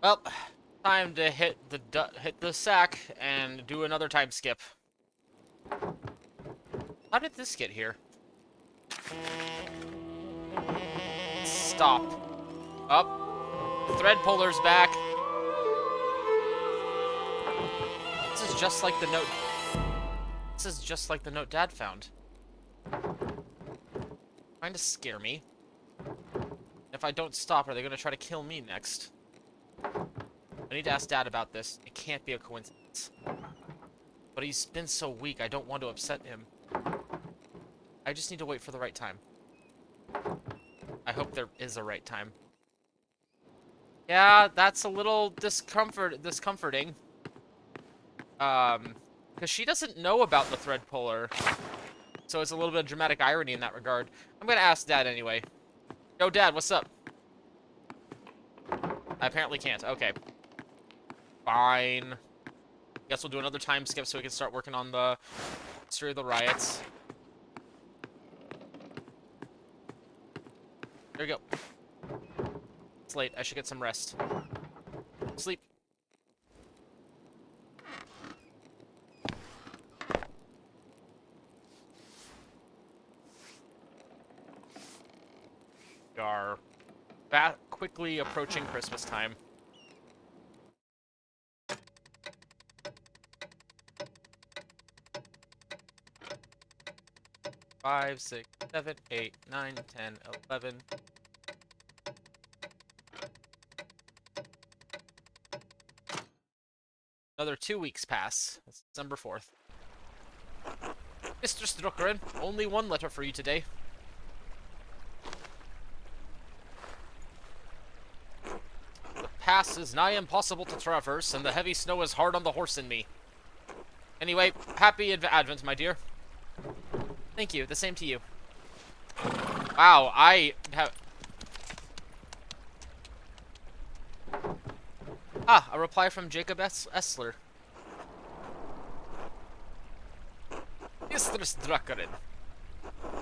Well, time to hit the sack and do another time skip. How did this get here? Stop. Up. The thread puller's back. This is just like the note. This is just like the note Dad found. Trying to scare me. If I don't stop, are they gonna try to kill me next? I need to ask Dad about this. It can't be a coincidence. But he's been so weak, I don't want to upset him. I just need to wait for the right time. I hope there is a right time. Yeah, that's a little discomforting. Because she doesn't know about the thread puller. So it's a little bit of dramatic irony in that regard. I'm gonna ask Dad anyway. Yo, Dad, what's up? I apparently can't. Okay. Fine. Guess we'll do another time skip so we can start working on the history of the riots. There we go. It's late. I should get some rest. Sleep. We are quickly approaching Christmas time. Five, 6, 7, 8, 9, 10, 11. Another 2 weeks pass. It's December 4th. Mr. Struckeren, only one letter for you today. The pass is nigh impossible to traverse, and the heavy snow is hard on the horse and me. Anyway, happy Advent, my dear. Thank you, the same to you. Wow, I have... Ah, a reply from Jacob Essler. Mistress Druckeren.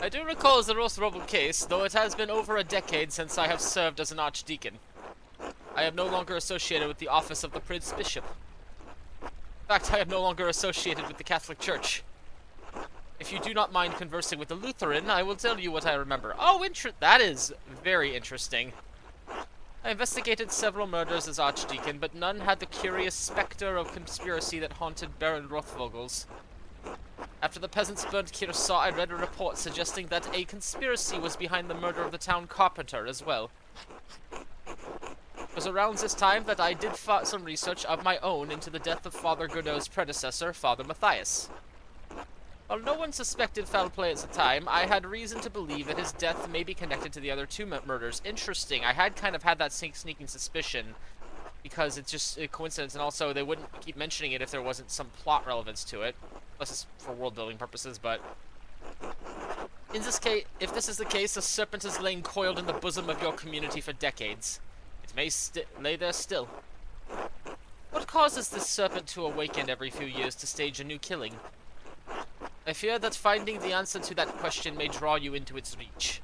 I do recall the Rosrobel case, though it has been over a decade since I have served as an archdeacon. I am no longer associated with the office of the Prince Bishop. In fact, I am no longer associated with the Catholic Church. If you do not mind conversing with a Lutheran, I will tell you what I remember. Oh, that is very interesting. I investigated several murders as archdeacon, but none had the curious specter of conspiracy that haunted Baron Rothvogel's. After the peasants burned Kiersau, I read a report suggesting that a conspiracy was behind the murder of the town carpenter as well. It was around this time that I did some research of my own into the death of Father Godot's predecessor, Father Matthias. While no one suspected foul play at the time, I had reason to believe that his death may be connected to the other two murders. Interesting. I had kind of had that sneaking suspicion, because it's just a coincidence, and also they wouldn't keep mentioning it if there wasn't some plot relevance to it. Unless it's for world-building purposes, but... In this case, if this is the case, the serpent has lain coiled in the bosom of your community for decades. It may lay there still. What causes this serpent to awaken every few years to stage a new killing? I fear that finding the answer to that question may draw you into its reach.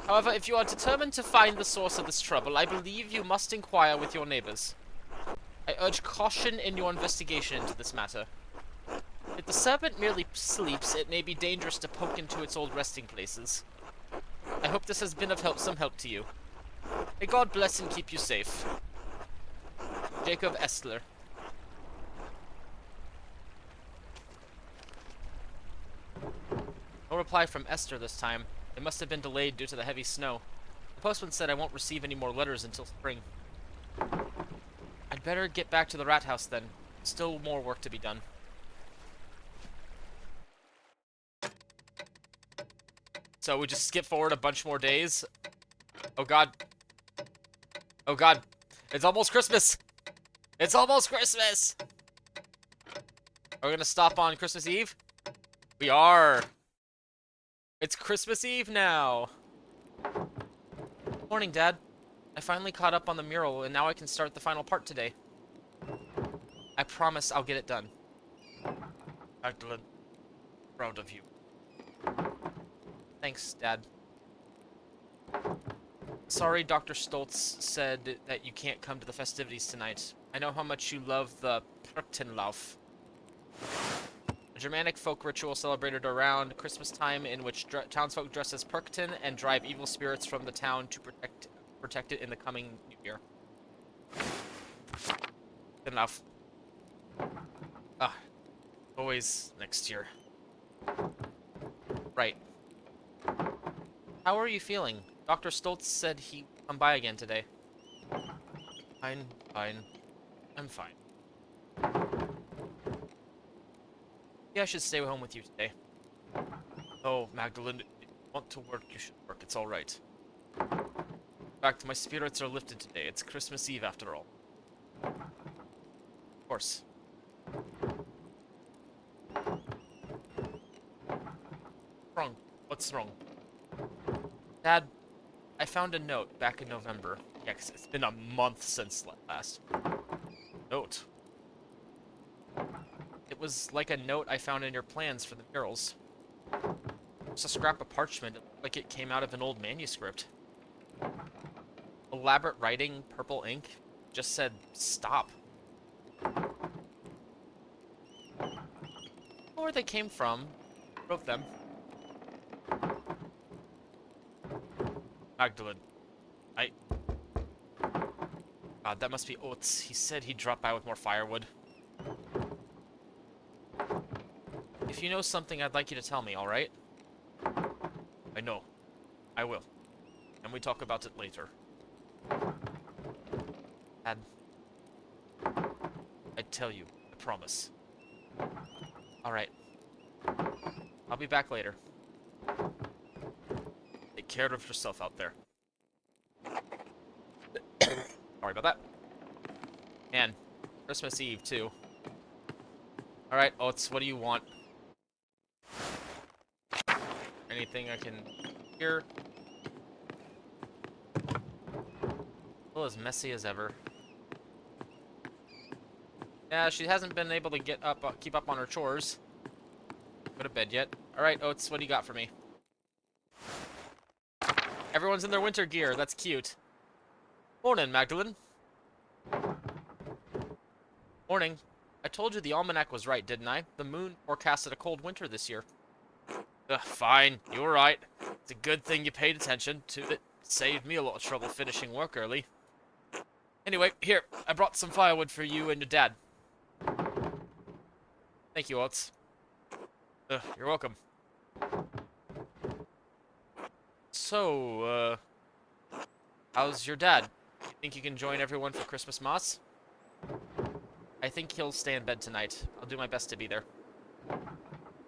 However, if you are determined to find the source of this trouble, I believe you must inquire with your neighbors. I urge caution in your investigation into this matter. If the serpent merely sleeps, it may be dangerous to poke into its old resting places. I hope this has been of some help to you. May God bless and keep you safe. Jacob Estler. No reply from Esther this time. It must have been delayed due to the heavy snow. The postman said I won't receive any more letters until spring. I'd better get back to the rat house then. Still more work to be done. So we just skip forward a bunch more days. Oh god. Oh god. It's almost Christmas! It's almost Christmas! Are we gonna stop on Christmas Eve? We are! It's Christmas Eve now! Morning, Dad. I finally caught up on the mural, and now I can start the final part today. I promise I'll get it done. Magdalene, proud of you. Thanks, Dad. Sorry, Dr. Stoltz said that you can't come to the festivities tonight. I know how much you love the Perchtenlauf, a Germanic folk ritual celebrated around Christmas time in which townsfolk dress as Perchten and drive evil spirits from the town to protect it in the coming new year. Enough. Ah, always next year. Right. How are you feeling? Dr. Stoltz said he'd come by again today. Fine, fine. I'm fine. Maybe I should stay home with you today. Oh, Magdalene, if you want to work, you should work. It's alright. In fact, my spirits are lifted today. It's Christmas Eve after all. Of course. Wrong. What's wrong? Dad, I found a note back in November. Yeah, 'cause it's been a month since last. Note. It was like a note I found in your plans for the murals. It's a scrap of parchment. It looked like it came out of an old manuscript. Elaborate writing, purple ink, just said, stop. Where they came from, wrote them. Magdalene. God, that must be Oates. He said he'd drop by with more firewood. If you know something, I'd like you to tell me, alright? I know. I will. And we talk about it later. Dad. I'd tell you. I promise. Alright. I'll be back later. Take care of yourself out there. Sorry about that. Man, Christmas Eve, too. Alright, Oates, what do you want? Anything I can hear? Still as messy as ever. Yeah, she hasn't been able to keep up on her chores. Go to bed yet. Alright, Oates, what do you got for me? Everyone's in their winter gear. That's cute. Morning, Magdalene. Morning. I told you the almanac was right, didn't I? The moon forecasted a cold winter this year. Ugh, fine. You were right. It's a good thing you paid attention to it. Saved me a lot of trouble finishing work early. Anyway, here. I brought some firewood for you and your dad. Thank you, Oates. You're welcome. So, how's your dad? You think you can join everyone for Christmas Mass? I think he'll stay in bed tonight. I'll do my best to be there.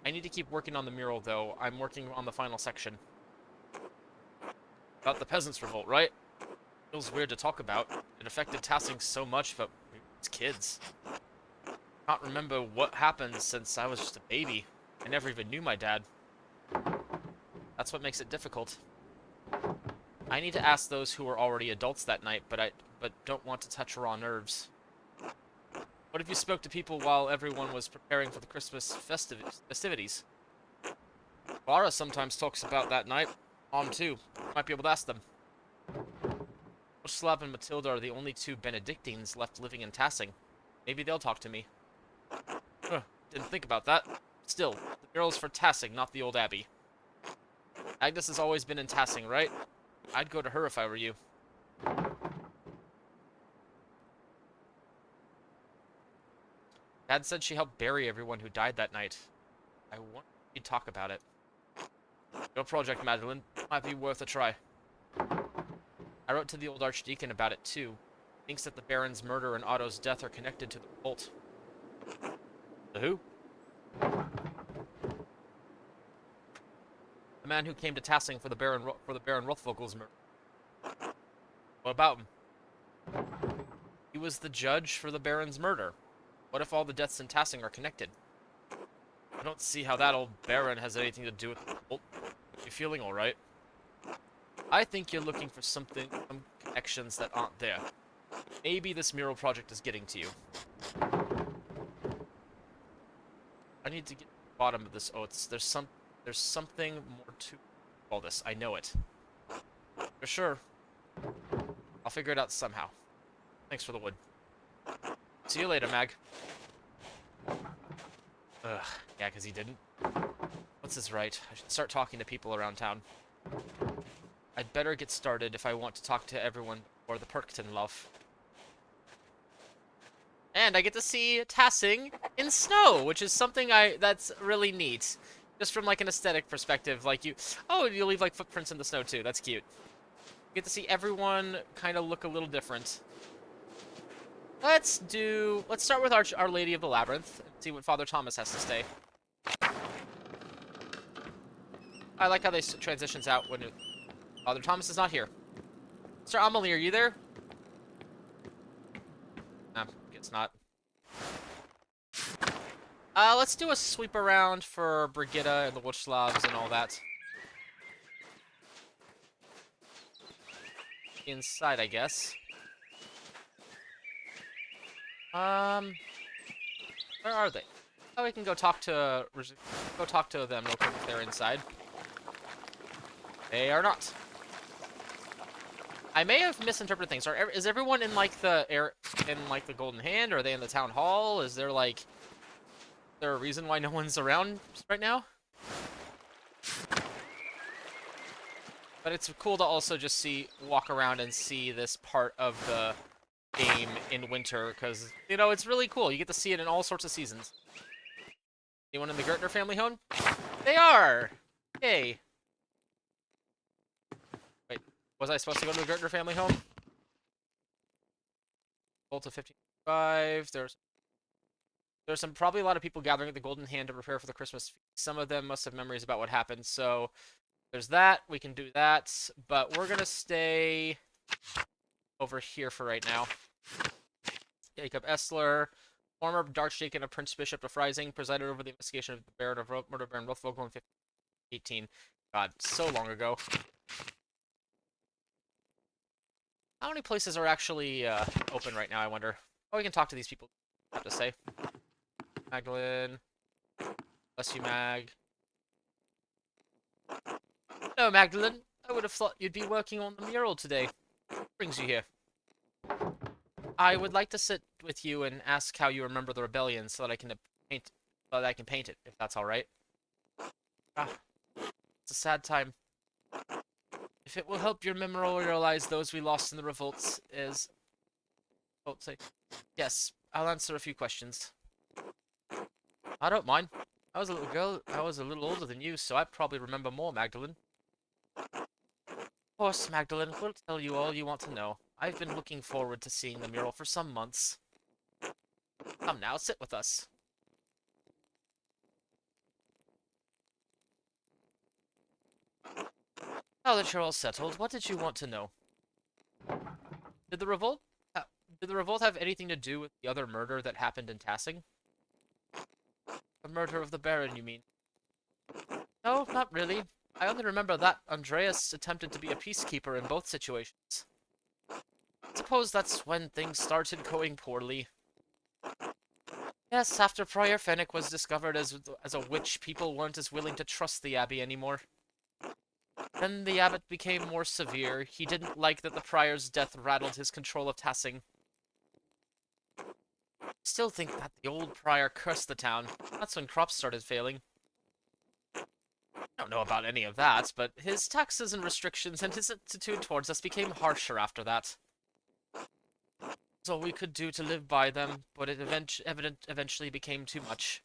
I need to keep working on the mural, though. I'm working on the final section. About the Peasants' Revolt, right? Feels weird to talk about. It affected Tassing so much, but it's kids. Can't remember what happened since I was just a baby. I never even knew my dad. That's what makes it difficult. I need to ask those who were already adults that night, but don't want to touch raw nerves. What if you spoke to people while everyone was preparing for the Christmas festivities? Laura sometimes talks about that night. Mom, too. Might be able to ask them. Slav and Matilda are the only two Benedictines left living in Tassing. Maybe they'll talk to me. Didn't think about that. Still, the mural's for Tassing, not the old abbey. Agnes has always been in Tassing, right? I'd go to her if I were you. Dad said she helped bury everyone who died that night. I want you to talk about it. Your project, Madeline. Might be worth a try. I wrote to the old Archdeacon about it, too. He thinks that the Baron's murder and Otto's death are connected to the revolt. The who? The man who came to Tassing for the Baron Rothvogel's murder. What about him? He was the judge for the Baron's murder. What if all the deaths in Tassing are connected? I don't see how that old Baron has anything to do with the revolt. You feeling alright? I think you're looking for some connections that aren't there. Maybe this mural project is getting to you. I need to get to the bottom of this, Oates. There's something more to all this. I know it. For sure. I'll figure it out somehow. Thanks for the wood. See you later, Mag. Ugh, yeah, because he didn't. What's his right? I should start talking to people around town. I'd better get started if I want to talk to everyone before the Perkton luff. And I get to see Tassing in snow, which is something that's really neat. Just from like an aesthetic perspective, like you leave like footprints in the snow too. That's cute. You get to see everyone kind of look a little different. Let's start with Our Lady of the Labyrinth and see what Father Thomas has to say. I like how they transitions out when Father Thomas is not here. Sir Amelie, are you there? Nah, guess not. Let's do a sweep around for Brigitta and the Witchslavs and all that. Inside, I guess. Where are they? Oh, we can go talk to them real quick if they're inside. They are not. I may have misinterpreted things. Is everyone in like the Golden Hand? Or are they in the town hall? Is there a reason why no one's around right now? But it's cool to also just walk around and see this part of the game in winter, because, you know, it's really cool. You get to see it in all sorts of seasons. Anyone in the Gertner family home? They are! Yay. Wait, was I supposed to go to the Gertner family home? Bolt of 15.5. There's probably a lot of people gathering at the Golden Hand to prepare for the Christmas feast. Some of them must have memories about what happened, so there's that. We can do that, but we're gonna stay over here for right now. Jacob Essler, former Archdeacon of Prince Bishop of Rising, presided over the investigation of the murder Baron Rothvogel in 1518. God, so long ago. How many places are actually open right now, I wonder? Oh, we can talk to these people. I have to say. Magdalene. Bless you, Mag. No, Magdalene. I would have thought you'd be working on the mural today. What brings you here? I would like to sit with you and ask how you remember the rebellion so that I can paint it, if that's all right. Ah, it's a sad time. If it will help your memorialize those we lost in the revolts, yes, I'll answer a few questions. I don't mind. I was a little girl. I was a little older than you, so I probably remember more, Magdalene. Of course, Magdalene, we'll tell you all you want to know. I've been looking forward to seeing the mural for some months. Come now, sit with us. Now that you're all settled, what did you want to know? Did the revolt have anything to do with the other murder that happened in Tassing? The murder of the Baron, you mean? No, not really. I only remember that Andreas attempted to be a peacekeeper in both situations. Suppose that's when things started going poorly. Yes, after Prior Fennec was discovered as a witch, people weren't as willing to trust the Abbey anymore. Then the abbot became more severe. He didn't like that the prior's death rattled his control of Tassing. Still think that the old prior cursed the town. That's when crops started failing. I don't know about any of that, but his taxes and restrictions and his attitude towards us became harsher after that. That's all we could do to live by them, but it eventually became too much.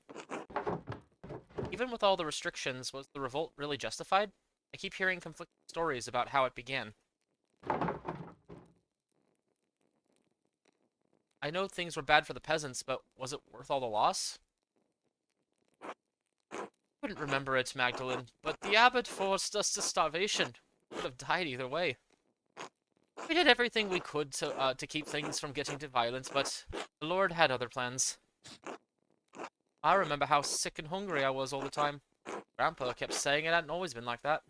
Even with all the restrictions, was the revolt really justified? I keep hearing conflicting stories about how it began. I know things were bad for the peasants, but was it worth all the loss? I couldn't remember it, Magdalene, but the abbot forced us to starvation. We would have died either way. We did everything we could to keep things from getting to violence, but the Lord had other plans. I remember how sick and hungry I was all the time. Grandpa kept saying it hadn't always been like that.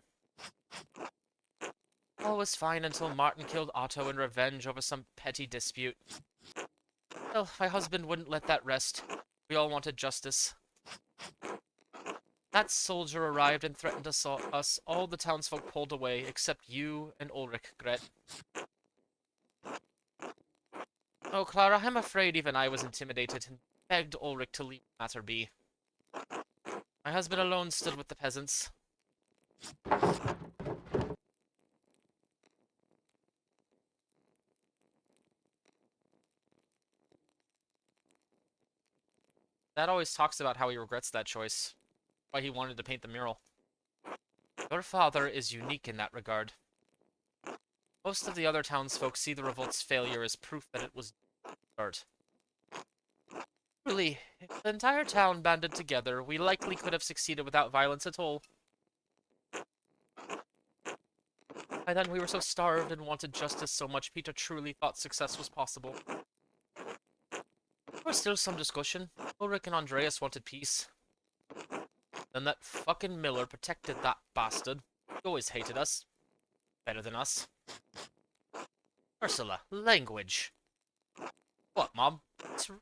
All was fine until Martin killed Otto in revenge over some petty dispute. Well, my husband wouldn't let that rest. We all wanted justice. That soldier arrived and threatened us. All the townsfolk pulled away, except you and Ulrich, Gret. Oh, Clara, I'm afraid even I was intimidated and begged Ulrich to leave the matter be. My husband alone stood with the peasants. Dad always talks about how he regrets that choice. Why he wanted to paint the mural. Your father is unique in that regard. Most of the other townsfolk see the revolt's failure as proof that it was art. Truly, if the entire town banded together, we likely could have succeeded without violence at all. By then we were so starved and wanted justice so much, Peter truly thought success was possible. There was still some discussion. Ulrich and Andreas wanted peace. Then that fucking Miller protected that bastard. He always hated us. Better than us. Ursula, language. What, Mom?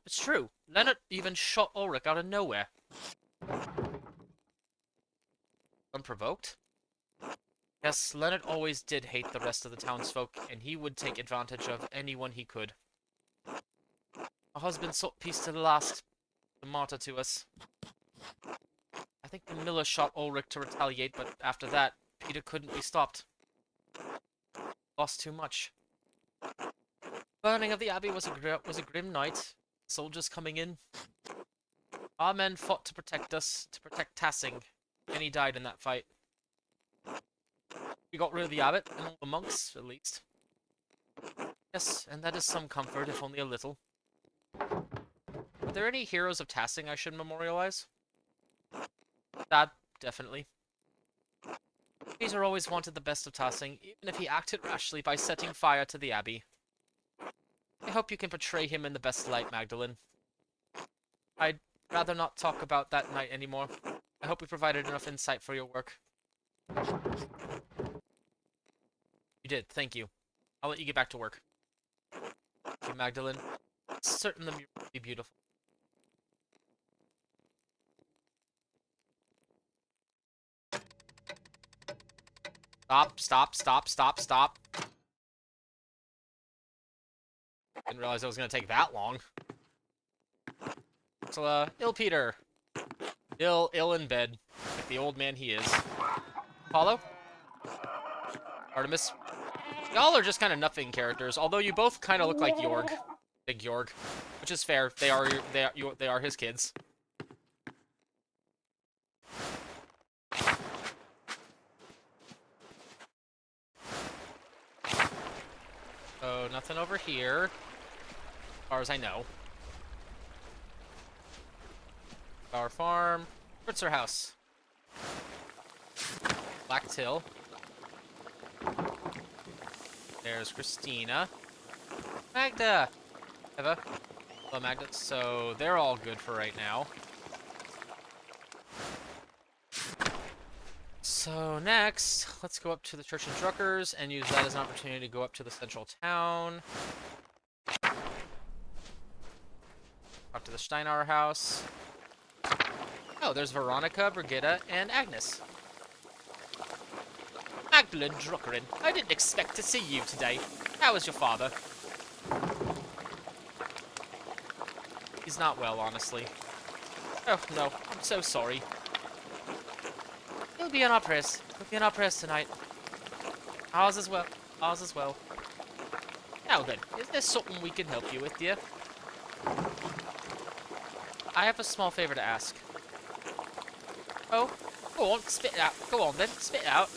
It's true. Leonard even shot Ulrich out of nowhere. Unprovoked? Yes, Leonard always did hate the rest of the townsfolk, and he would take advantage of anyone he could. My husband sought peace to the last, the martyr to us. I think the Miller shot Ulrich to retaliate, but after that, Peter couldn't be stopped. Lost too much. Burning of the Abbey was a grim night. Soldiers coming in. Our men fought to protect us, to protect Tassing, and he died in that fight. We got rid of the abbot, and all the monks, at least. Yes, and that is some comfort, if only a little. Are there any heroes of Tassing I should memorialize? Dad, definitely. Peter always wanted the best of Tassing, even if he acted rashly by setting fire to the abbey. I hope you can portray him in the best light, Magdalene. I'd rather not talk about that night anymore. I hope we provided enough insight for your work. You did, thank you. I'll let you get back to work. Thank you, Magdalene. It's certain the mural will be beautiful. Stop. Didn't realize it was gonna take that long. So, ill Peter. Ill in bed. Like the old man he is. Apollo? Artemis? Y'all are just kind of nothing characters, although you both kind of look like Jorg. Big Jorg. Which is fair. They are his kids. Oh, nothing over here. As far as I know. Our farm. Fritzer house. Black Till. There's Christina. Magda! Eva. Hello, Magda. So, they're all good for right now. So, next, let's go up to the Church and Druckers and use that as an opportunity to go up to the central town. Up to the Steinauer house. Oh, there's Veronica, Brigitta, and Agnes. Magdalene Druckerin, I didn't expect to see you today. How is your father? He's not well, honestly. Oh, no, I'm so sorry. He'll be in our prayers. He'll be in our prayers tonight. Ours as well. Ours as well. Now then, is there something we can help you with, dear? I have a small favor to ask. Oh, go on, spit it out. Go on then, spit it out.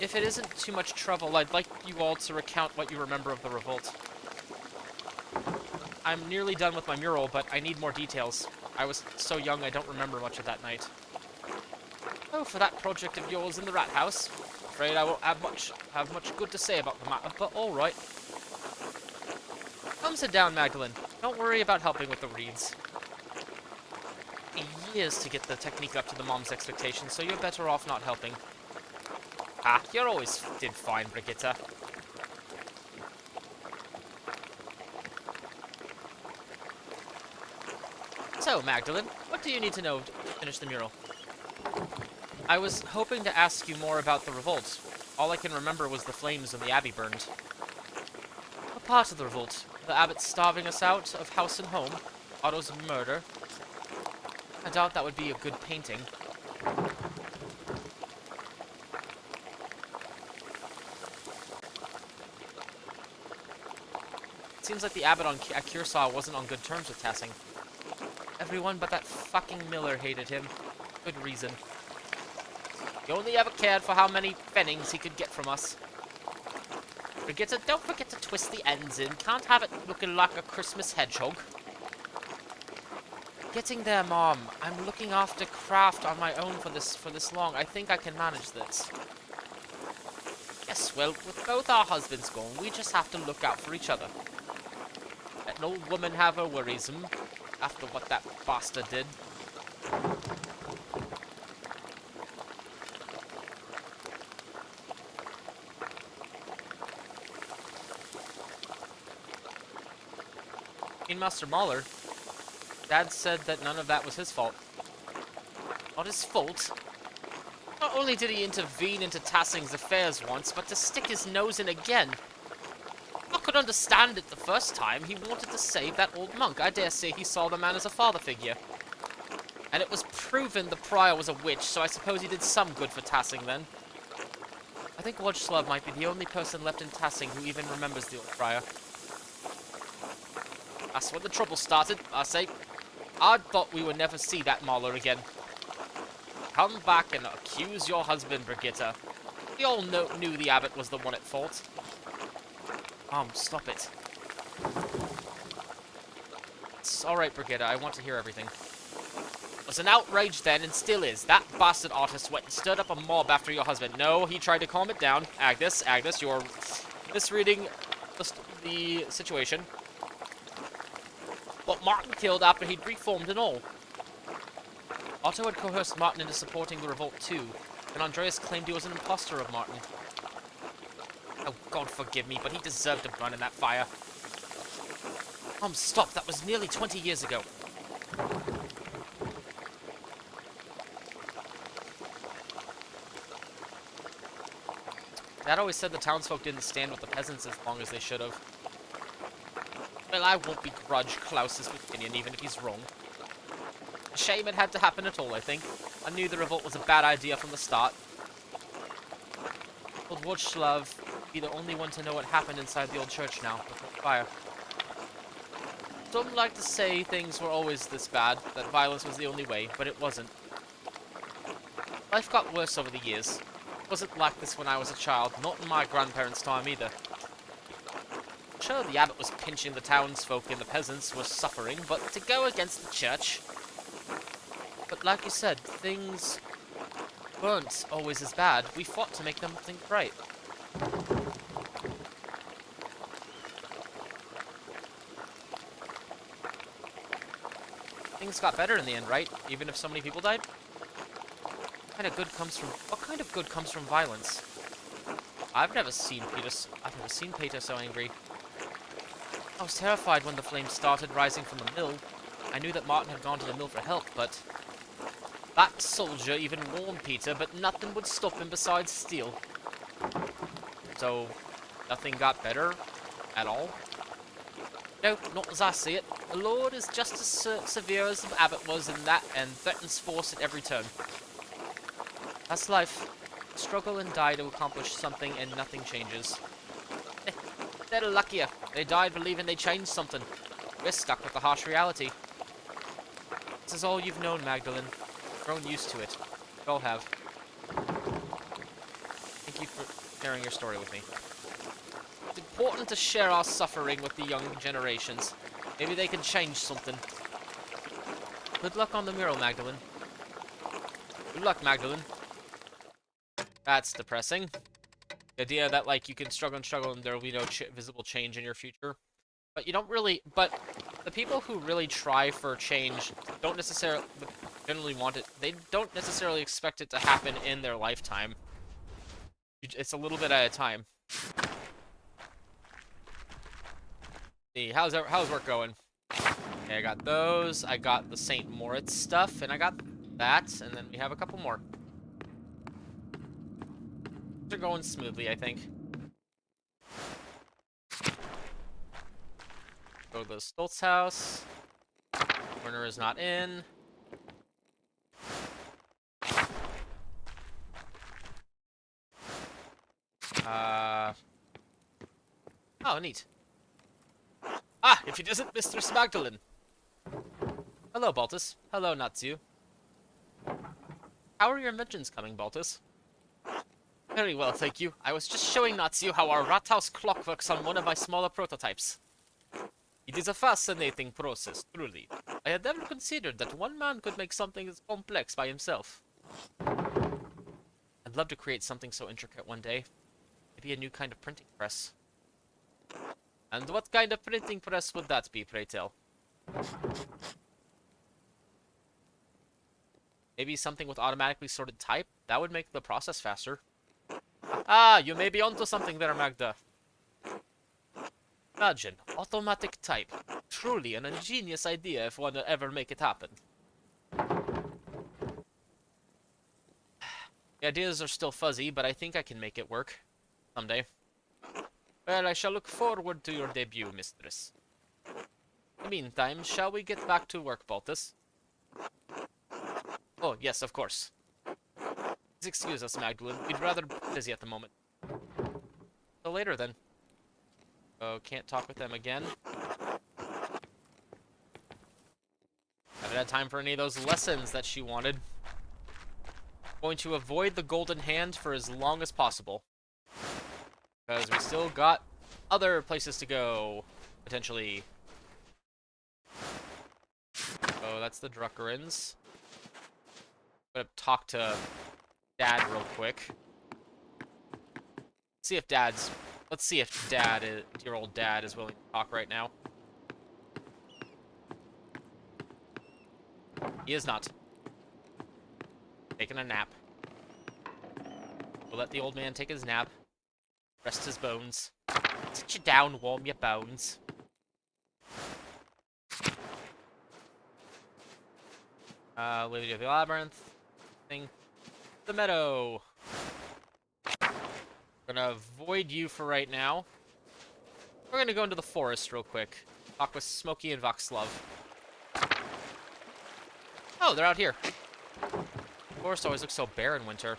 If it isn't too much trouble, I'd like you all to recount what you remember of the revolt. I'm nearly done with my mural, but I need more details. I was so young I don't remember much of that night. Oh, for that project of yours in the rat house. Afraid I won't have much good to say about the matter, but alright. Come sit down, Magdalene. Don't worry about helping with the reeds. Years to get the technique up to the mom's expectations, so you're better off not helping. Ah, you always did fine, Brigitta. So, Magdalene, what do you need to know to finish the mural? I was hoping to ask you more about the revolt. All I can remember was the flames when the abbey burned. part of the revolt. The abbot starving us out of house and home. Otto's murder. I doubt that would be a good painting. It seems like the abbot at Kiersau wasn't on good terms with Tassing. Everyone but that fucking Miller hated him. Good reason. He only ever cared for how many pfennigs he could get from us. Don't forget to twist the ends in. Can't have it looking like a Christmas hedgehog. Getting there, Mom. I'm looking after craft on my own for this long. I think I can manage this. Yes, well, with both our husbands gone, we just have to look out for each other. Let an old woman have her worries, after what that bastard did. Master Maler, Dad said that none of that was his fault. Not his fault? Not only did he intervene into Tassing's affairs once, but to stick his nose in again. I could understand it the first time. He wanted to save that old monk. I dare say he saw the man as a father figure. And it was proven the prior was a witch, so I suppose he did some good for Tassing then. I think Wojslav might be the only person left in Tassing who even remembers the old prior. That's when the trouble started, I say. I thought we would never see that Maler again. Come back and accuse your husband, Brigitta. We all knew the abbot was the one at fault. Stop it. It's alright, Brigitta, I want to hear everything. It was an outrage then, and still is. That bastard artist went and stirred up a mob after your husband. No, he tried to calm it down. Agnes, you're misreading the situation. But Martin killed after he'd reformed and all. Otto had coerced Martin into supporting the revolt too, and Andreas claimed he was an impostor of Martin. Oh, God forgive me, but he deserved to burn in that fire. Stop, that was nearly 20 years ago. Dad always said the townsfolk didn't stand with the peasants as long as they should have. Well, I won't begrudge Klaus's opinion, even if he's wrong. A shame it had to happen at all, I think. I knew the revolt was a bad idea from the start. Old Wojslav would be the only one to know what happened inside the old church now, before the fire. Don't like to say things were always this bad, that violence was the only way, but it wasn't. Life got worse over the years. It wasn't like this when I was a child, not in my grandparents' time either. Sure, the abbot was pinching the townsfolk and the peasants were suffering, but to go against the church... But like you said, things weren't always as bad. We fought to make them think right. Things got better in the end, right? Even if so many people died? What kind of good comes from violence? I've never seen Peter so angry. I was terrified when the flames started rising from the mill. I knew that Martin had gone to the mill for help, but... That soldier even warned Peter, but nothing would stop him besides steel. So, nothing got better at all? No, not as I see it. The Lord is just as severe as the abbot was in that, and threatens force at every turn. That's life. Struggle and die to accomplish something, and nothing changes. They're luckier. They died believing they changed something. We're stuck with the harsh reality. This is all you've known, Magdalene. Grown used to it. We all have. Thank you for sharing your story with me. It's important to share our suffering with the young generations. Maybe they can change something. Good luck on the mural, Magdalene. Good luck, Magdalene. That's depressing. The idea that, like, you can struggle and there will be no visible change in your future. But you don't really... But the people who really try for change don't necessarily... generally want it. They don't necessarily expect it to happen in their lifetime. It's a little bit at a time. See, how's work going? Okay, I got those. I got the St. Moritz stuff, and I got that, and then we have a couple more. They're going smoothly, I think. Go to the Stoltz house. Werner is not in. Oh, neat. Ah, if it isn't Mr. Magdalene. Hello, Baltus. Hello, Natsu. How are your inventions coming, Baltus? Very well, thank you. I was just showing Natsu how our Rathaus clock works on one of my smaller prototypes. It is a fascinating process, truly. I had never considered that one man could make something as complex by himself. I'd love to create something so intricate one day. Maybe a new kind of printing press. And what kind of printing press would that be, pray tell? Maybe something with automatically sorted type? That would make the process faster. Ah, you may be onto something there, Magda. Imagine, automatic type. Truly an ingenious idea if one would ever make it happen. The ideas are still fuzzy, but I think I can make it work. Someday. Well, I shall look forward to your debut, mistress. In the meantime, shall we get back to work, Baltus? Oh, yes, of course. Please excuse us, Magdalene. We'd rather be busy at the moment. So later, then. Oh, can't talk with them again. Haven't had time for any of those lessons that she wanted. Going to avoid the golden hand for as long as possible. Because we still got other places to go, potentially. Oh, that's the Druckerins. Gonna talk to Dad real quick. See if Dad's... Let's see if Dad, dear old Dad, is willing to talk right now. He is not. Taking a nap. We'll let the old man take his nap. Rest his bones. Sit you down, warm your bones. Lady of the Labyrinth. Thing. The meadow. Gonna avoid you for right now. We're gonna go into the forest real quick. Talk with Smokey and Voxlov. Oh, they're out here. The forest always looks so bare in winter.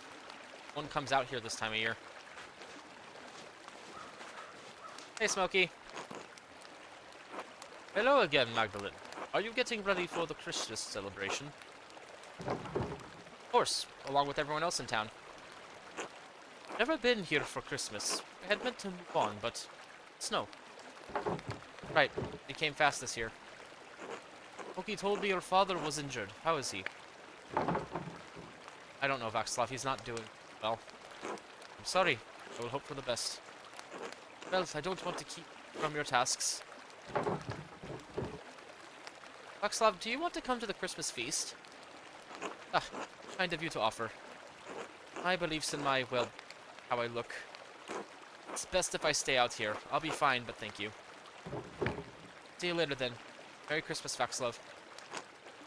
One comes out here this time of year. Hey, Smokey. Hello again, Magdalene. Are you getting ready for the Christmas celebration? Of course, along with everyone else in town. Never been here for Christmas. I had meant to move on, but snow. Right, it came fast this year. Smokey told me your father was injured. How is he? I don't know, Vaxlav. He's not doing well. I'm sorry. I will hope for the best. Well, I don't want to keep you from your tasks. Vaxlav, do you want to come to the Christmas feast? Ah, kind of you to offer. My beliefs in my, well, how I look. It's best if I stay out here. I'll be fine, but thank you. See you later then. Merry Christmas, Vaxlov.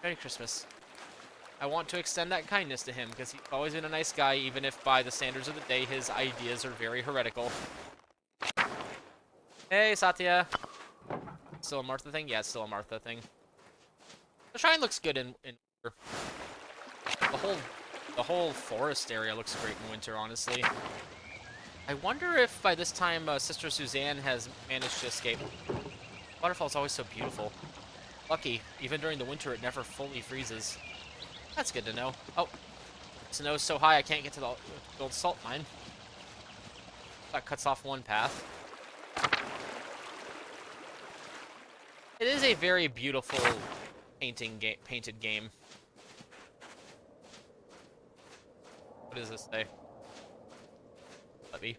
Merry Christmas. I want to extend that kindness to him, because he's always been a nice guy, even if by the standards of the day, his ideas are very heretical. Hey, Satya. Still a Martha thing? Yeah, it's still a Martha thing. The shrine looks good in winter. The whole forest area looks great in winter, honestly. I wonder if by this time Sister Suzanne has managed to escape. Waterfall's always so beautiful. Lucky, even during the winter it never fully freezes. That's good to know. Oh, snow's so high I can't get to the old salt mine. That cuts off one path. It is a very beautiful painted game. What does this say? Let me.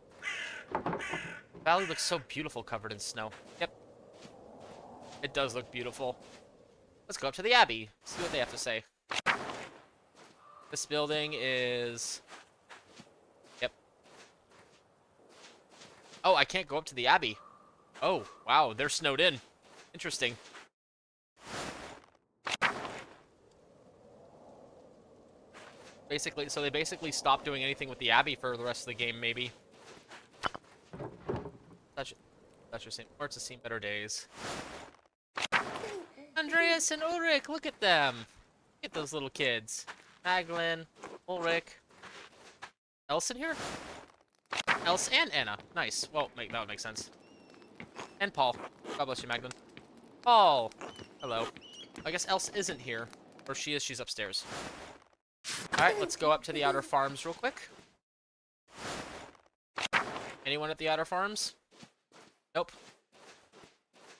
The valley looks so beautiful covered in snow. Yep. It does look beautiful. Let's go up to the Abbey. See what they have to say. This building is... Yep. Oh, I can't go up to the Abbey. Oh, wow, they're snowed in. Interesting. Basically, so they basically stopped doing anything with the Abbey for the rest of the game, maybe. That's just seem, or to seen better days. Andreas and Ulrich, look at them. Look at those little kids. Magdalene, Ulrich. Else in here? Else and Anna. Nice. Well, that would make sense. And Paul. God bless you, Magdalene. Paul. Hello. I guess Else isn't here. Or she is, she's upstairs. Alright, let's go up to the outer farms real quick. Anyone at the outer farms? Nope.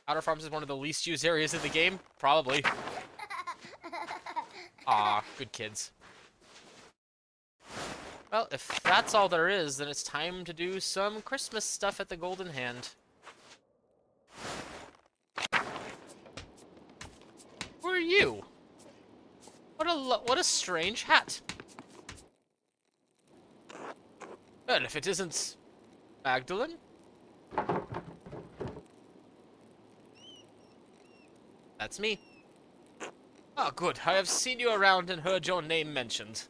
Outer farms is one of the least used areas in the game? Probably. Aw, good kids. Well, if that's all there is, then it's time to do some Christmas stuff at the Golden Hand. Who are you? What a strange hat. Good, if it isn't Magdalene? That's me. Ah, good. I have seen you around and heard your name mentioned.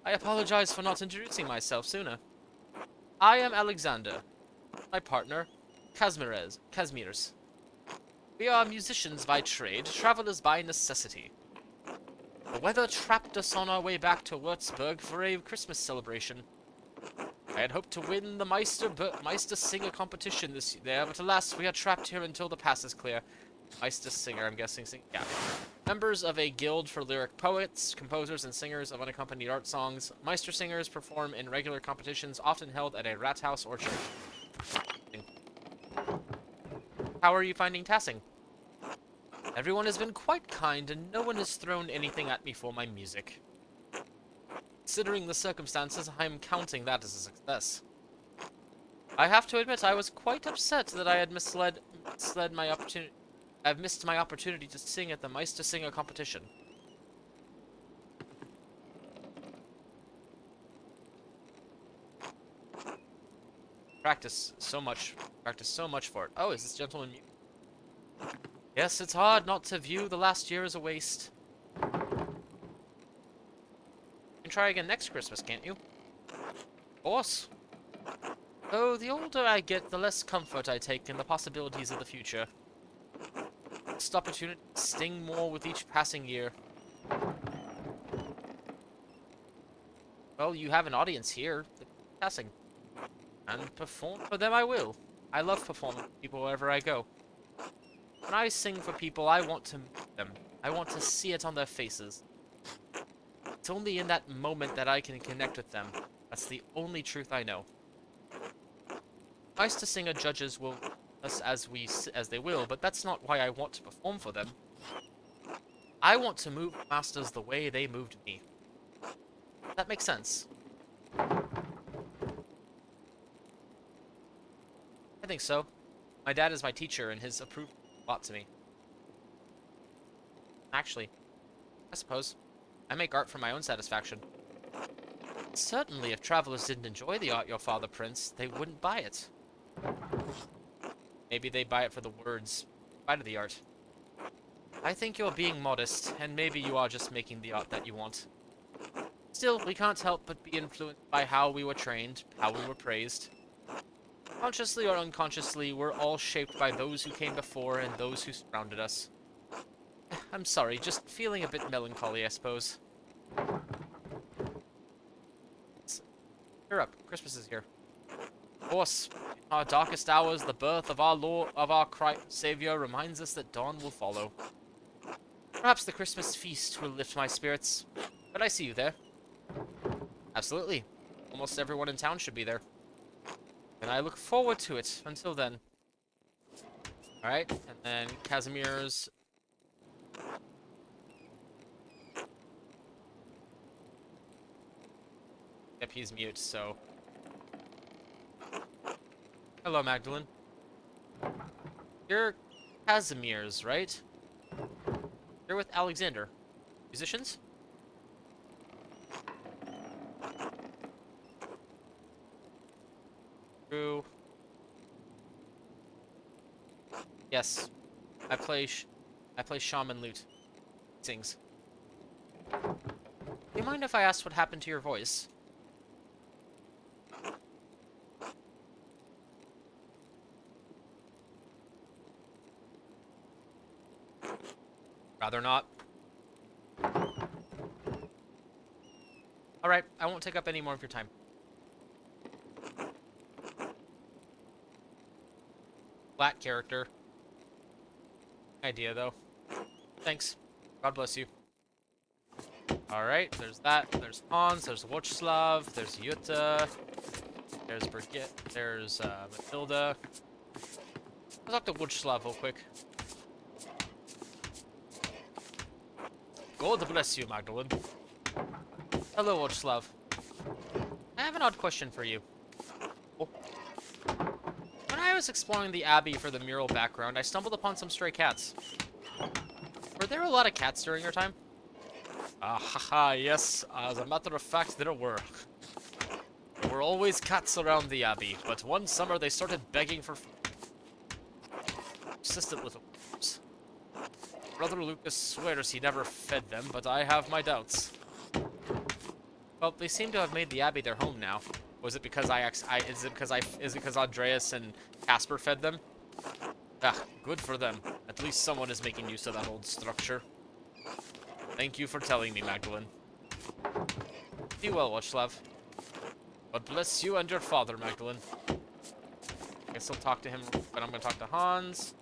I apologize for not introducing myself sooner. I am Alexander. My partner, Kazimirs. We are musicians by trade, travelers by necessity. The weather trapped us on our way back to Würzburg for a Christmas celebration. I had hoped to win the Meister Singer competition this year, but alas, we are trapped here until the pass is clear. Meister Singer, I'm guessing. Yeah. Members of a guild for lyric poets, composers, and singers of unaccompanied art songs. Meister Singers perform in regular competitions, often held at a rathouse or church. How are you finding Tassing? Everyone has been quite kind, and no one has thrown anything at me for my music. Considering the circumstances, I am counting that as a success. I have to admit, I was quite upset that I had missed my opportunity to sing at the Meister Singer competition. Practice so much for it. Oh, is this gentleman mute? Yes, it's hard not to view the last year as a waste. You can try again next Christmas, can't you? Of course. Though the older I get, the less comfort I take in the possibilities of the future. Missed opportunities sting more with each passing year. Well, you have an audience here, the Tassing. And perform for them I will. I love performing for people wherever I go. When I sing for people, I want to meet them. I want to see it on their faces. It's only in that moment that I can connect with them. That's the only truth I know. Meister Singer judges will us as they will, but that's not why I want to perform for them. I want to move masters the way they moved me. That makes sense. I think so. My dad is my teacher, and his approval means a lot to me. Actually, I suppose I make art for my own satisfaction. Certainly, if travelers didn't enjoy the art your father prints, they wouldn't buy it. Maybe they buy it for the words, inside of the art. I think you're being modest, and maybe you are just making the art that you want. Still, we can't help but be influenced by how we were trained, how we were praised. Consciously or unconsciously, we're all shaped by those who came before and those who surrounded us. I'm sorry, just feeling a bit melancholy, I suppose. Cheer up, Christmas is here. Of course, in our darkest hours, the birth of our Lord, of our Christ Savior, reminds us that dawn will follow. Perhaps the Christmas feast will lift my spirits, but I see you there. Absolutely. Almost everyone in town should be there. And I look forward to it. Until then. Alright, and then Casimir's... Yep, he's mute, so... Hello, Magdalene. You're Casimir's, right? You're with Alexander. Musicians? True. Yes. I play shaman lute. Sings. Do you mind if I ask what happened to your voice? Rather not. Alright, I won't take up any more of your time. Flat character. Idea, though. Thanks. God bless you. Alright, there's that. There's Hans, there's Wojslav, there's Jutta, there's Brigitte, there's Matilda. Let's talk to Wojslav real quick. God bless you, Magdalene. Hello, Wojslav. I have an odd question for you. Oh. When I was exploring the Abbey for the mural background, I stumbled upon some stray cats. Were there a lot of cats during your time? Ah, haha, yes. As a matter of fact, there were. There were always cats around the Abbey, but one summer they started begging for food. Persistent little creatures. Brother Lucas swears he never fed them, but I have my doubts. Well, they seem to have made the Abbey their home now. Was it because is it because Andreas and Casper fed them? Ah, good for them. At least someone is making use of that old structure. Thank you for telling me, Magdalene. Be well, Wojslav. God bless you and your father, Magdalene. I guess I'll talk to him, but I'm gonna talk to Hans.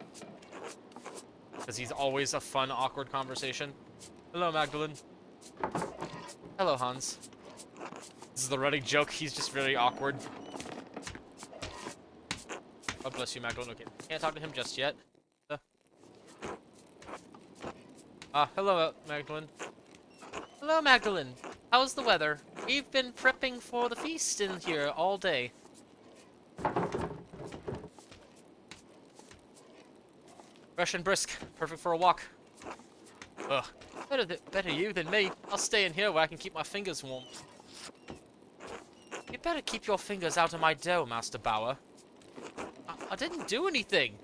Because he's always a fun, awkward conversation. Hello, Magdalene. Hello, Hans. This is the running joke, he's just very awkward. God bless you, Magdalene. Okay, can't talk to him just yet. Hello, Magdalene. Hello, Magdalene. How's the weather? We've been prepping for the feast in here all day. Fresh and brisk. Perfect for a walk. Ugh. Better you than me. I'll stay in here where I can keep my fingers warm. You better keep your fingers out of my dough, Master Bauer. I didn't do anything.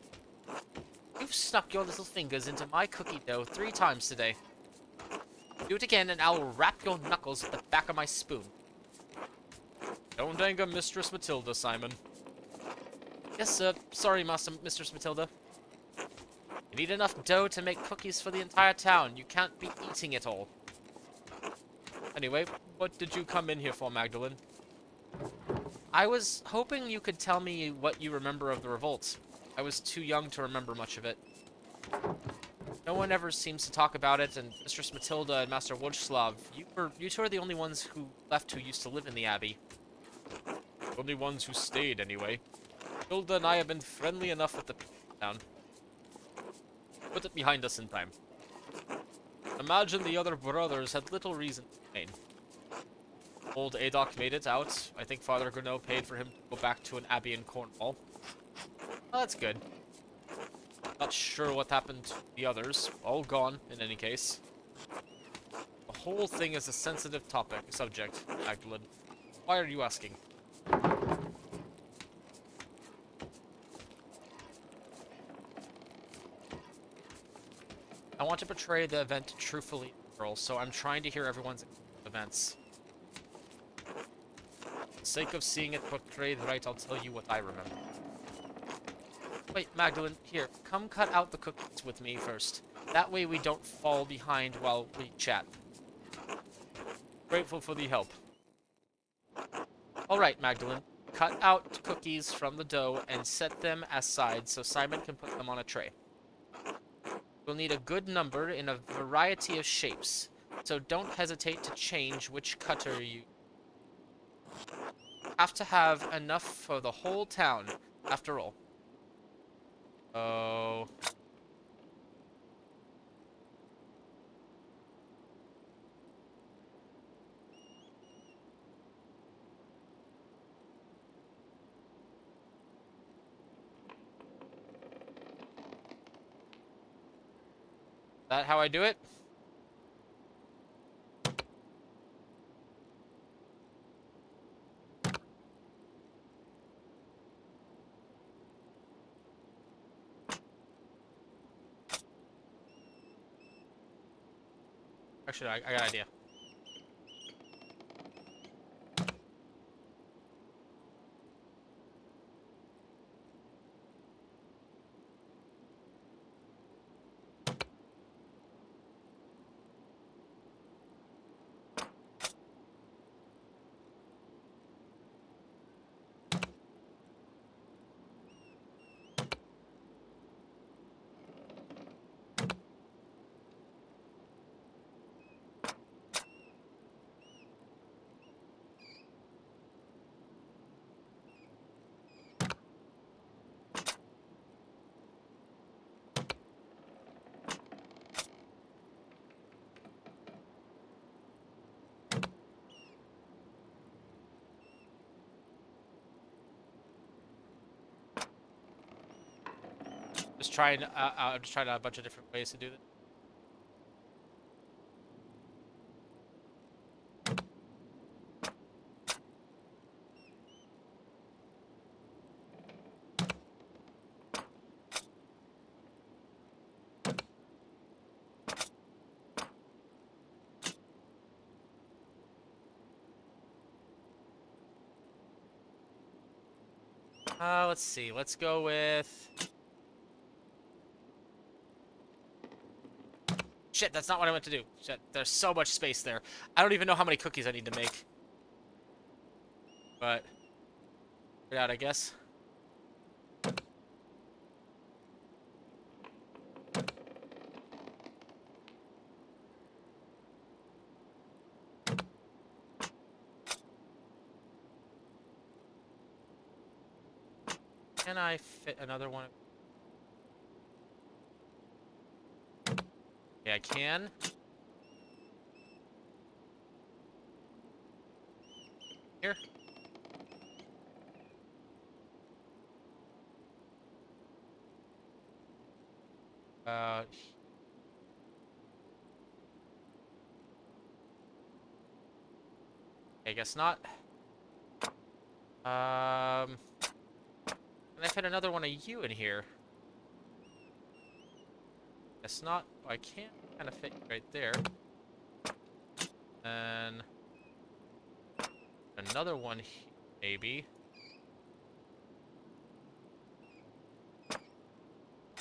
You've snuck your little fingers into my cookie dough 3 times today. Do it again and I'll wrap your knuckles with the back of my spoon. Don't anger Mistress Matilda, Simon. Yes, sir. Sorry, Mistress Matilda. You need enough dough to make cookies for the entire town. You can't be eating it all. Anyway, what did you come in here for, Magdalene? I was hoping you could tell me what you remember of the revolt. I was too young to remember much of it. No one ever seems to talk about it, and Mistress Matilda and Master Wojslav, you two are the only ones who left who used to live in the Abbey. The only ones who stayed, anyway. Matilda and I have been friendly enough with the town. Put it behind us in time. Imagine the other brothers had little reason to remain. Old Adok made it out. I think Father Gurneau paid for him to go back to an abbey in Cornwall. Well, that's good. Not sure what happened to the others. All gone, in any case. The whole thing is a sensitive subject, Magdalene. Why are you asking? I want to portray the event truthfully, girl, so I'm trying to hear everyone's events. For the sake of seeing it portrayed right, I'll tell you what I remember. Wait, Magdalene, here, come cut out the cookies with me first. That way we don't fall behind while we chat. Grateful for the help. Alright, Magdalene. Cut out cookies from the dough and set them aside so Simon can put them on a tray. We'll need a good number in a variety of shapes, so don't hesitate to change which cutter you have to have enough for the whole town, after all. Oh. That how I do it? Actually, I got an idea. I'm just trying a bunch of different ways to do this. Let's see. Let's go with... Shit, that's not what I meant to do. Shit, there's so much space there. I don't even know how many cookies I need to make. But... figure it out, I guess. Can I fit another one? Yeah, I can. Here. Uh... I guess not. Can I fit another one of you in here? Guess not. Oh, I can't kind of fit you right there. And another one here, maybe.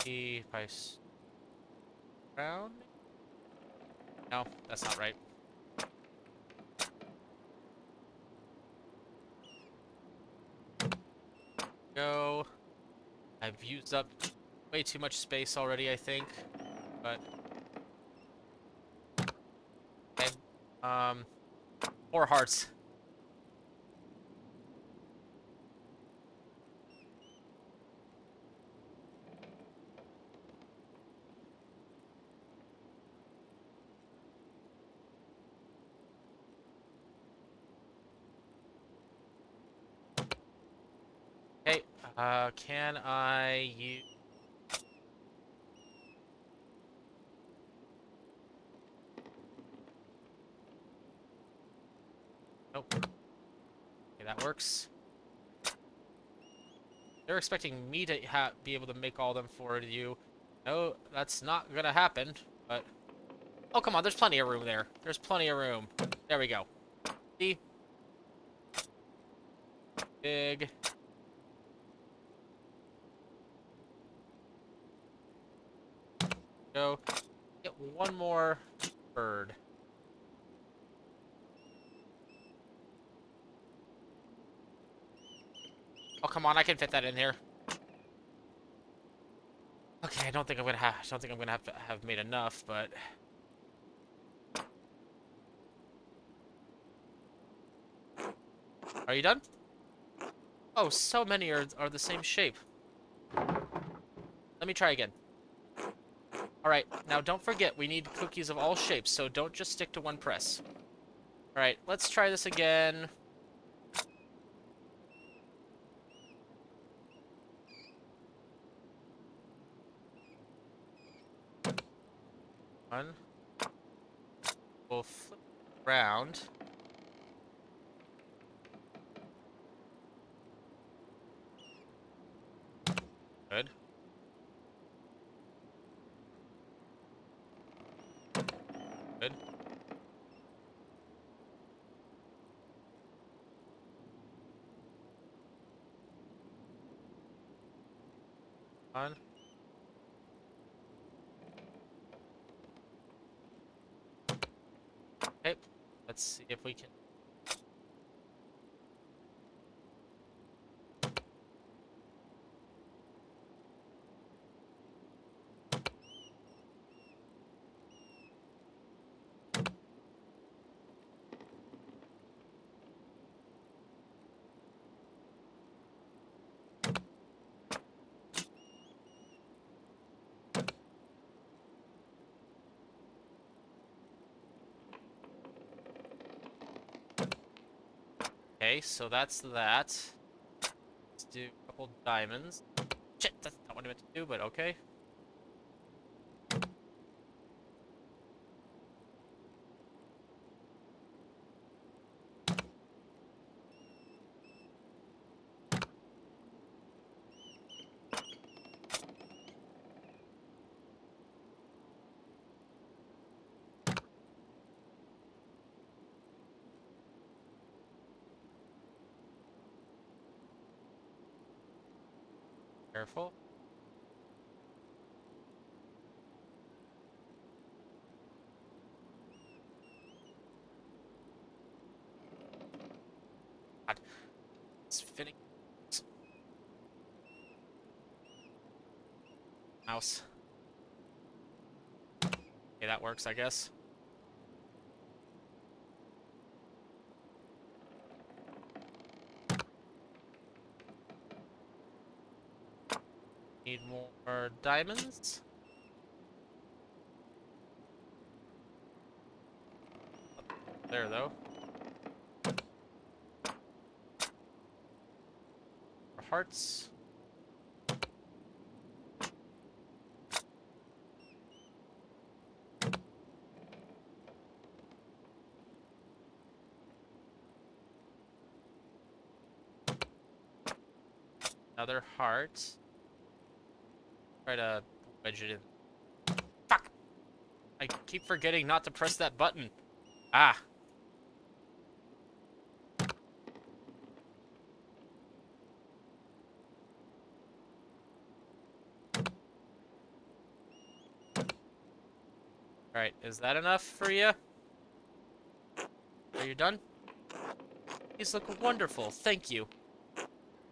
If I round? No, that's not right. Go. I've used up way too much space already, I think. But okay. 4 hearts. Okay. Can I use? Nope. Okay, that works. They're expecting me to be able to make all of them for you. No, that's not gonna happen, but... Oh, come on, there's plenty of room there. There's plenty of room. There we go. See? Big. Go. Get one more bird. Oh, come on, I can fit that in here. Okay, I don't think I'm gonna have made enough, but... Are you done? Oh, so many are the same shape. Let me try again. Alright, now don't forget, we need cookies of all shapes, so don't just stick to one press. Alright, let's try this again. One. We'll flip around. Good. Good. On. Okay, let's see if we can... Okay, so that's that. Let's do a couple diamonds. Shit, that's not what I meant to do, but okay. Careful. God, it's fitting. Mouse. Okay, that works, I guess. Need more diamonds. There, though. More hearts. Another heart. Try to wedge it in. Fuck! I keep forgetting not to press that button. Ah. Alright, is that enough for you? Are you done? These look wonderful, thank you.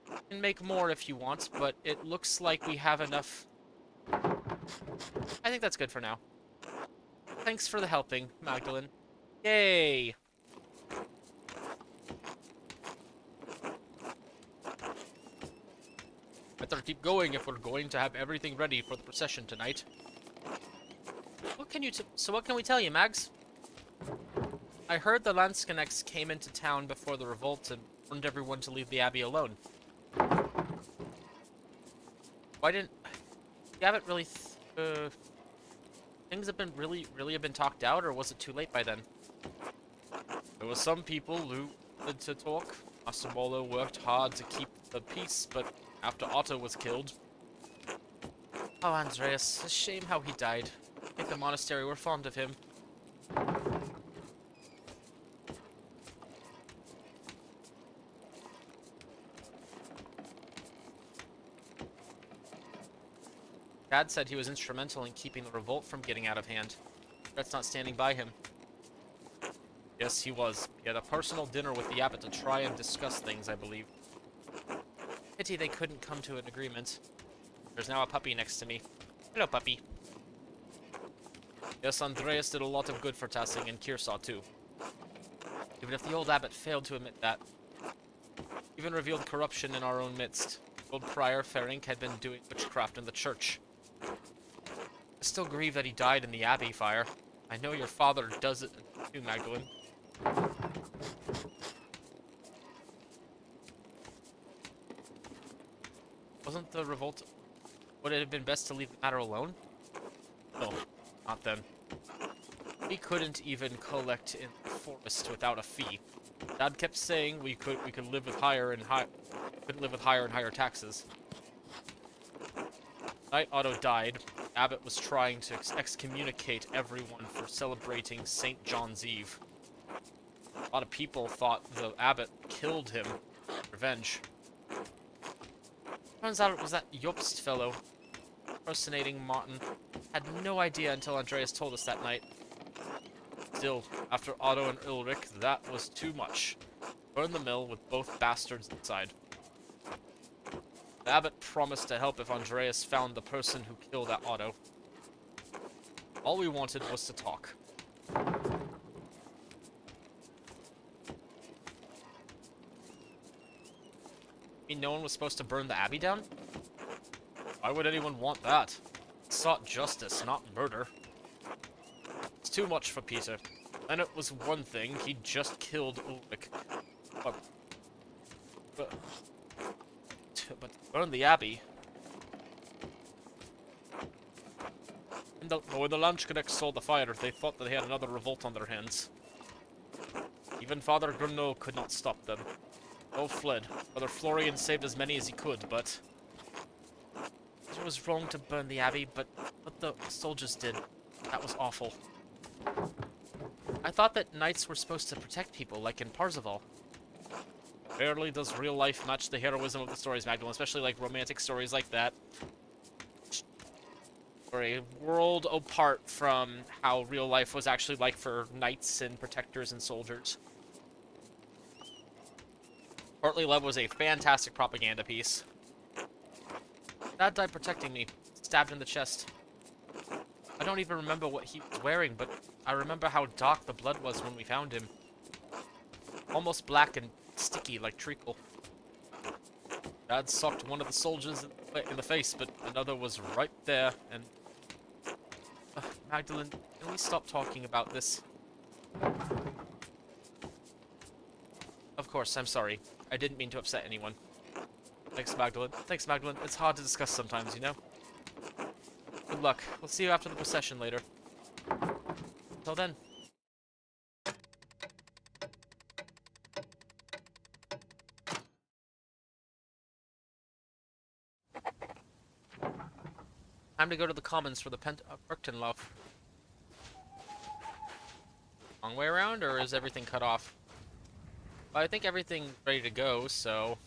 You can make more if you want, but it looks like we have enough. I think that's good for now. Thanks for the helping, Magdalene. Yay! Better keep going if we're going to have everything ready for the procession tonight. What can we tell you, Mags? I heard the Lansknechts came into town before the revolt and warned everyone to leave the abbey alone. Why didn't... You haven't really... Things have been really have been talked out, or was it too late by then? There were some people who wanted to talk. Master Maler worked hard to keep the peace, but after Otto was killed... Oh, Andreas, a shame how he died. I think the monastery were fond of him. Dad said he was instrumental in keeping the revolt from getting out of hand. That's not standing by him. Yes, he was. He had a personal dinner with the abbot to try and discuss things, I believe. Pity they couldn't come to an agreement. There's now a puppy next to me. Hello, puppy. Yes, Andreas did a lot of good for Tassing and Kiersau, too. Even if the old abbot failed to admit that. Even revealed corruption in our own midst. Old prior Ferenc had been doing witchcraft in the church. I still grieve that he died in the abbey fire. I know your father does it too, Magdalene. Wasn't the revolt... Would it have been best to leave the matter alone? No, not then. We couldn't even collect in the forest without a fee. Dad kept saying we could live with higher and higher taxes. The night Otto died, the abbot was trying to excommunicate everyone for celebrating St. John's Eve. A lot of people thought the abbot killed him for revenge. Turns out it was that Jobst fellow impersonating Martin. Had no idea until Andreas told us that night. Still, after Otto and Ulrich, that was too much. Burn the mill with both bastards inside. The abbot promised to help if Andreas found the person who killed Otto. All we wanted was to talk. You mean no one was supposed to burn the abbey down? Why would anyone want that? He sought justice, not murder. It's too much for Peter. And it was one thing, he just killed Ulrich. But burn the abbey. When the Landsknechts saw the fire, they thought that they had another revolt on their hands. Even Father Grunno could not stop them. All fled. Brother Florian saved as many as he could, but... It was wrong to burn the abbey, but what the soldiers did, that was awful. I thought that knights were supposed to protect people, like in Parzival. Rarely does real life match the heroism of the stories, Magdalene, especially like romantic stories like that. Or a world apart from how real life was actually like for knights and protectors and soldiers. Courtly Love was a fantastic propaganda piece. Dad died protecting me, stabbed in the chest. I don't even remember what he was wearing, but I remember how dark the blood was when we found him. Almost black and sticky like treacle. Dad socked one of the soldiers in the face, but another was right there, and... Magdalene, can we stop talking about this? Of course, I'm sorry. I didn't mean to upset anyone. Thanks, Magdalene. Thanks, Magdalene. It's hard to discuss sometimes, you know? Good luck. We'll see you after the procession later. Until then. Time to go to the commons for the Perktenlauf. Long way around, or is everything cut off? Well, I think everything's ready to go, so...